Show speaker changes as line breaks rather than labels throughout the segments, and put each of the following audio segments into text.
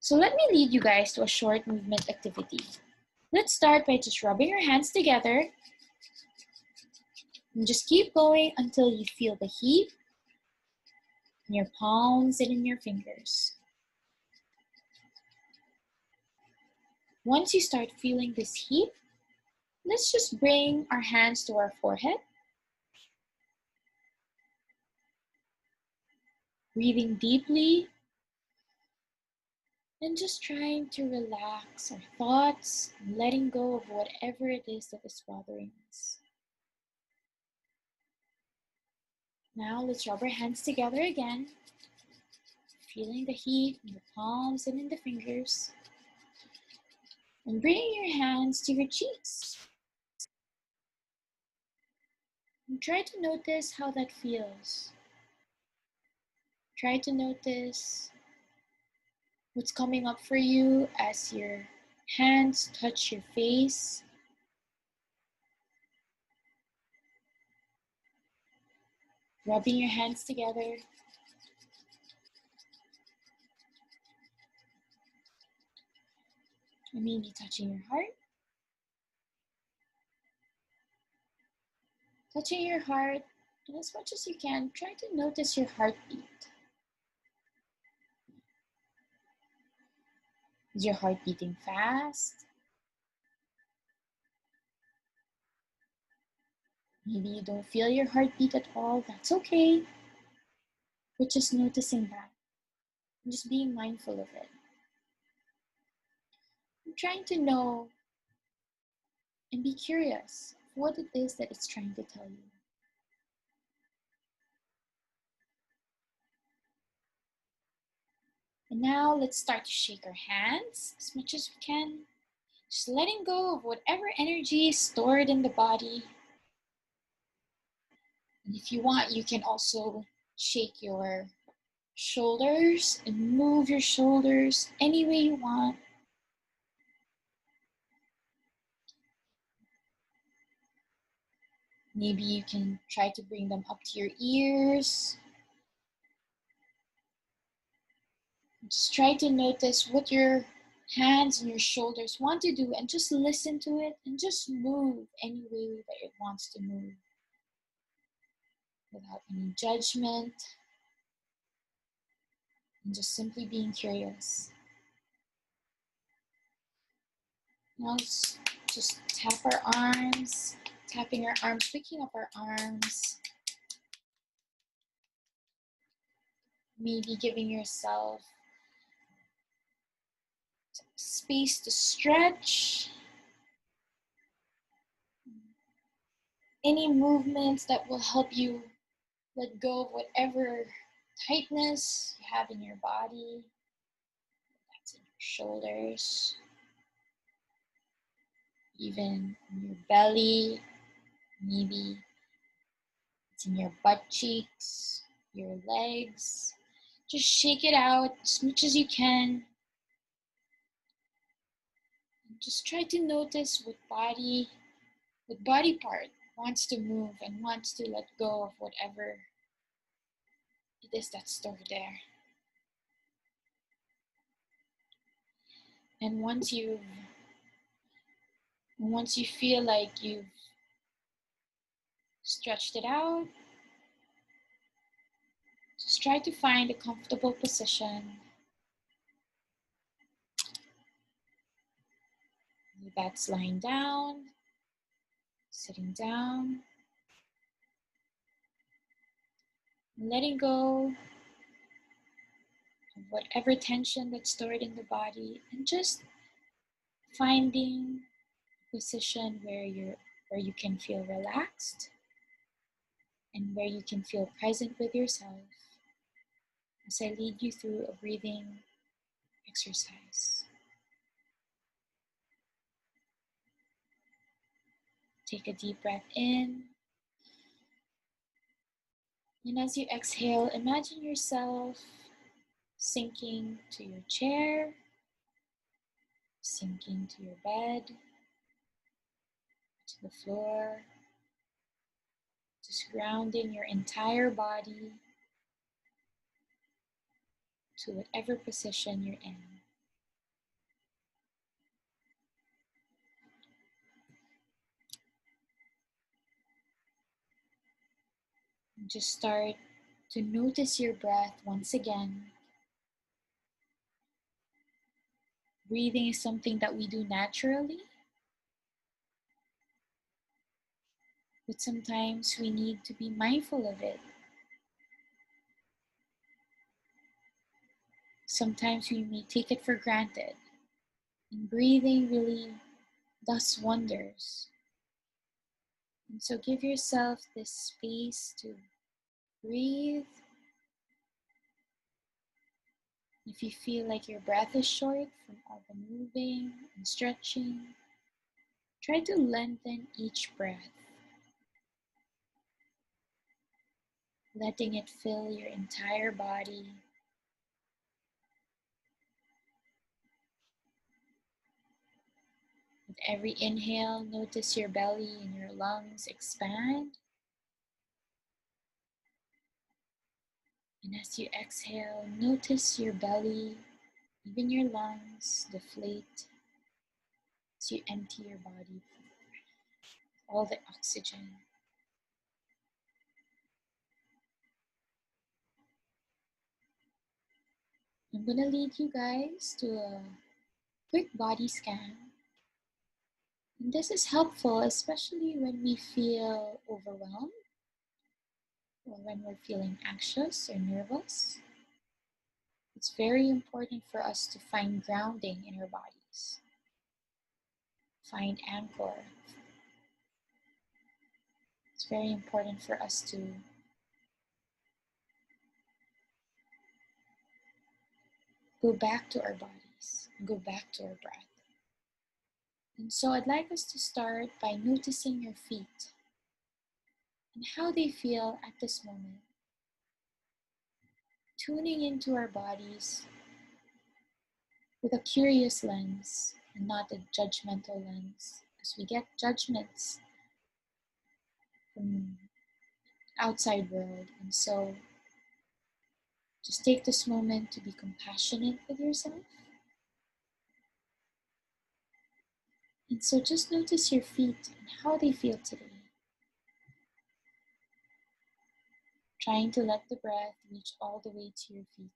So let me lead you guys to a short movement activity. Let's start by just rubbing your hands together and just keep going until you feel the heat in your palms and in your fingers. Once you start feeling this heat, let's just bring our hands to our forehead. Breathing deeply and just trying to relax our thoughts and letting go of whatever it is that is bothering us. Now let's rub our hands together again, feeling the heat in the palms and in the fingers. And bringing your hands to your cheeks. And try to notice how that feels. Try to notice what's coming up for you as your hands touch your face. Rubbing your hands together. And maybe touching your heart. Touching your heart, and as much as you can, try to notice your heartbeat. Is your heart beating fast? Maybe you don't feel your heartbeat at all. That's okay. But just noticing that. And just being mindful of it. I'm trying to know and be curious of what it is that it's trying to tell you. And now let's start to shake our hands as much as we can. Just letting go of whatever energy is stored in the body. And if you want, you can also shake your shoulders and move your shoulders any way you want. Maybe you can try to bring them up to your ears. Just try to notice what your hands and your shoulders want to do and just listen to it and just move any way that it wants to move without any judgment and just simply being curious. Now let's just tap our arms, tapping our arms, picking up our arms. Maybe giving yourself space to stretch. Any movements that will help you let go of whatever tightness you have in your body. That's in your shoulders, even in your belly, maybe it's in your butt cheeks, your legs. Just shake it out as much as you can. Just try to notice what body part wants to move and wants to let go of whatever it is that's stored there. And once you feel like you've stretched it out, just try to find a comfortable position. Maybe that's lying down, sitting down, and letting go of whatever tension that's stored in the body, and just finding a position where you can feel relaxed and where you can feel present with yourself as I lead you through a breathing exercise. Take a deep breath in. And as you exhale, imagine yourself sinking to your chair, sinking to your bed, to the floor, just grounding your entire body to whatever position you're in. Just start to notice your breath once again. Breathing is something that we do naturally, but sometimes we need to be mindful of it. Sometimes we may take it for granted, and breathing really does wonders. And so give yourself this space to breathe. If you feel like your breath is short from all the moving and stretching, try to lengthen each breath, letting it fill your entire body. With every inhale, notice your belly and your lungs expand. And as you exhale, notice your belly, even your lungs, deflate as you empty your body of all the oxygen. I'm going to lead you guys to a quick body scan. And this is helpful, especially when we feel overwhelmed or when we're feeling anxious or nervous. It's very important for us to find grounding in our bodies, find anchor. It's very important for us to go back to our bodies, go back to our breath. And so I'd like us to start by noticing your feet and how they feel at this moment. Tuning into our bodies with a curious lens and not a judgmental lens, as we get judgments from outside world. And so just take this moment to be compassionate with yourself. And so just notice your feet and how they feel today. Trying to let the breath reach all the way to your feet.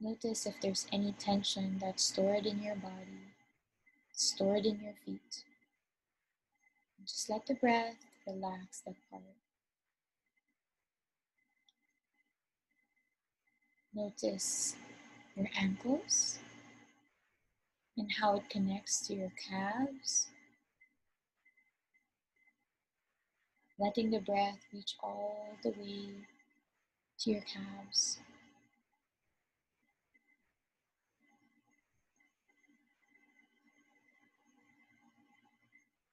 Notice if there's any tension that's stored in your body, stored in your feet. And just let the breath relax that part. Notice your ankles and how it connects to your calves. Letting the breath reach all the way to your calves.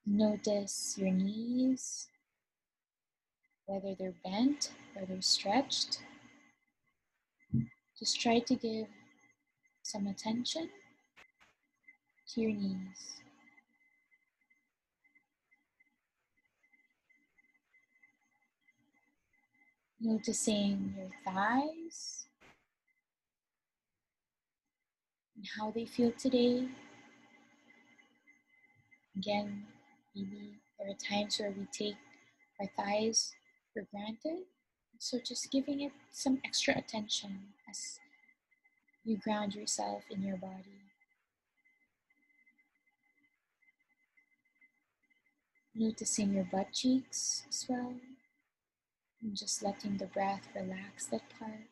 Notice your knees, whether they're bent or they're stretched. Just try to give some attention to your knees. Noticing your thighs and how they feel today. Again, maybe there are times where we take our thighs for granted. So just giving it some extra attention as you ground yourself in your body. Noticing your butt cheeks as well. And just letting the breath relax that part.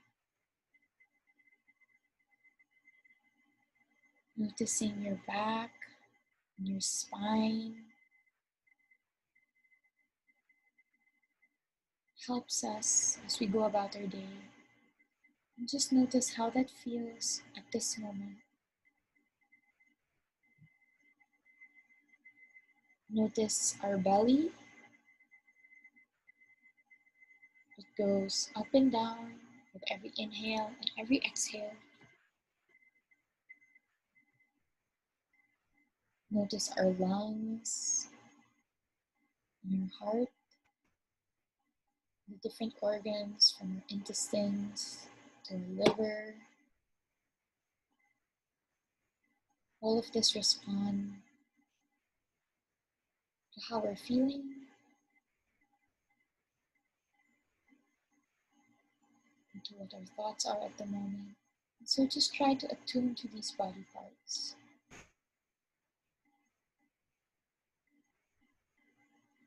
Noticing your back and your spine. Helps us as we go about our day. And just notice how that feels at this moment. Notice our belly. It goes up and down with every inhale and every exhale. Notice our lungs, and your heart, the different organs from your intestines to your liver. All of this respond to how we're feeling, and to what our thoughts are at the moment. And so just try to attune to these body parts.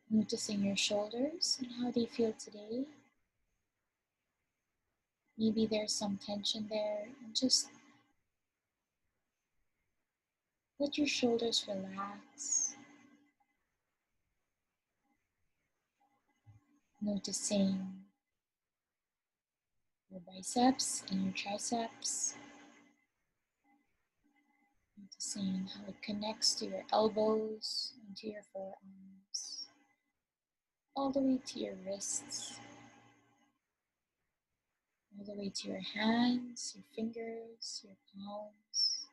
Noticing your shoulders and how they feel today. Maybe there's some tension there, and just let your shoulders relax. Noticing your biceps and your triceps. Noticing how it connects to your elbows and to your forearms, all the way to your wrists, all the way to your hands, your fingers, your palms.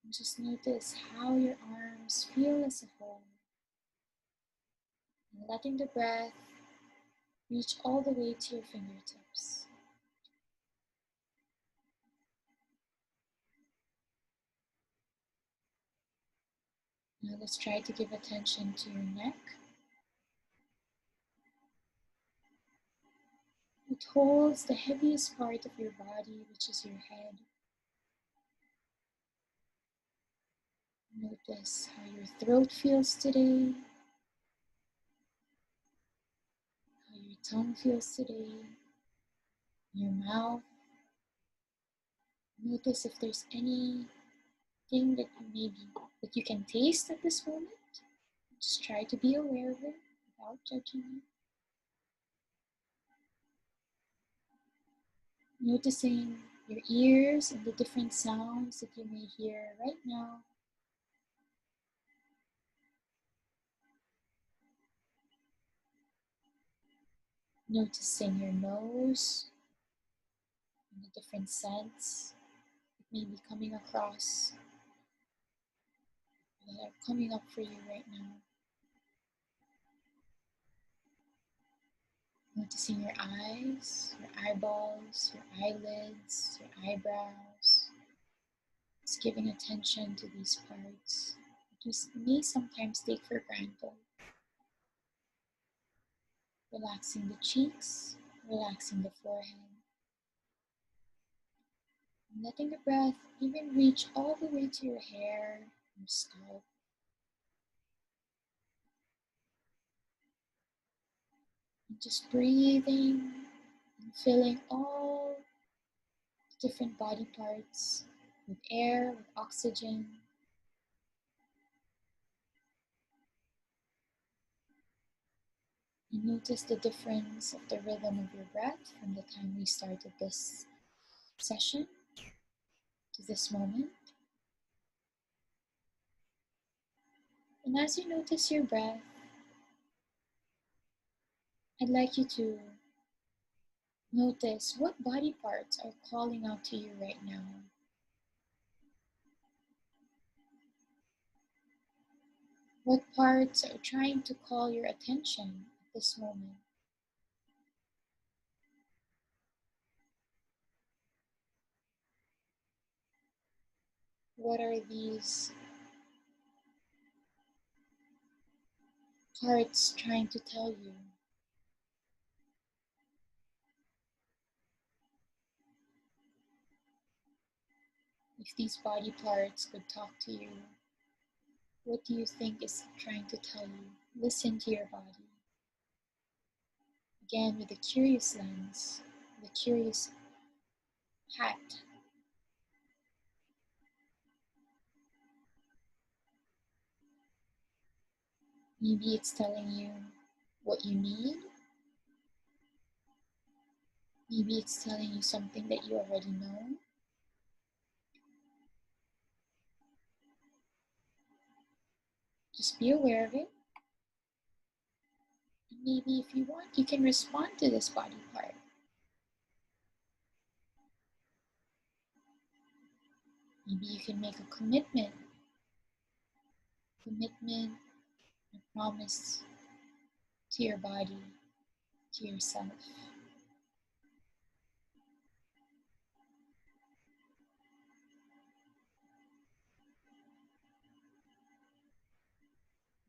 And just notice how your arms feel as a whole. And letting the breath reach all the way to your fingertips. Now let's try to give attention to your neck. It holds the heaviest part of your body, which is your head. Notice how your throat feels today, how your tongue feels today, your mouth. Notice if there's anything that you can taste at this moment. Just try to be aware of it without judging it. Noticing your ears and the different sounds that you may hear right now. Noticing your nose and the different scents that may be coming across, that are coming up for you right now. Noticing your eyes, your eyeballs, your eyelids, your eyebrows. Just giving attention to these parts that we may sometimes take for granted. Relaxing the cheeks, relaxing the forehead. And letting the breath even reach all the way to your hair, your scalp. And just breathing and filling all the different body parts with air, with oxygen. And notice the difference of the rhythm of your breath from the time we started this session to this moment. And as you notice your breath, I'd like you to notice what body parts are calling out to you right now. What parts are trying to call your attention at this moment? What are these parts trying to tell you? If these body parts could talk to you, what do you think is trying to tell you? Listen to your body. Again, with a curious lens, with a curious hat. Maybe it's telling you what you need. Maybe it's telling you something that you already know. Just be aware of it. And maybe if you want, you can respond to this body part. Maybe you can make a commitment, a promise to your body, to yourself.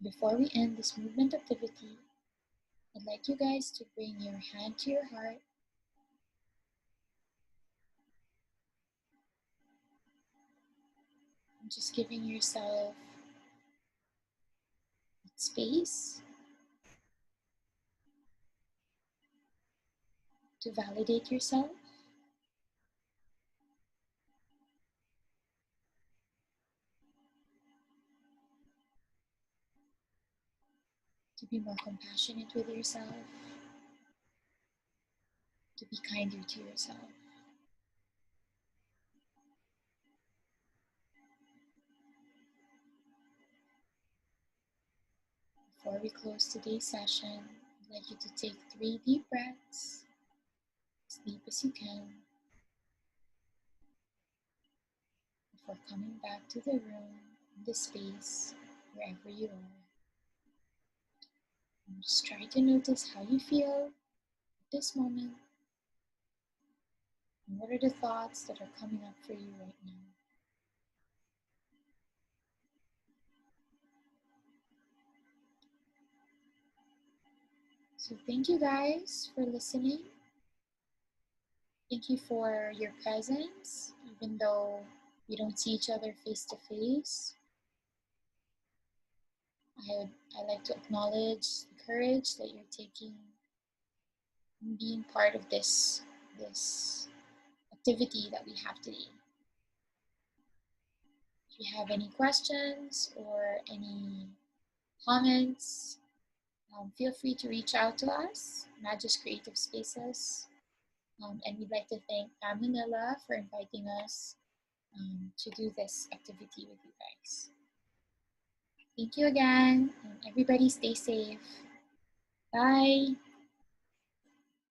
Before we end this movement activity, I'd like you guys to bring your hand to your heart and just giving yourself space to validate yourself, to be more compassionate with yourself, to be kinder to yourself. Before we close today's session, I'd like you to take 3 deep breaths, as deep as you can, before coming back to the room, the space, wherever you are. And just try to notice how you feel at this moment, and what are the thoughts that are coming up for you right now. So thank you guys for listening. Thank you for your presence, even though we don't see each other face to face. I like to acknowledge the courage that you're taking in being part of this activity that we have today. If you have any questions or any comments, feel free to reach out to us, Magis Creative Spaces. And we'd like to thank Pam Manila for inviting us to do this activity with you guys. Thank you again, and everybody stay safe. Bye.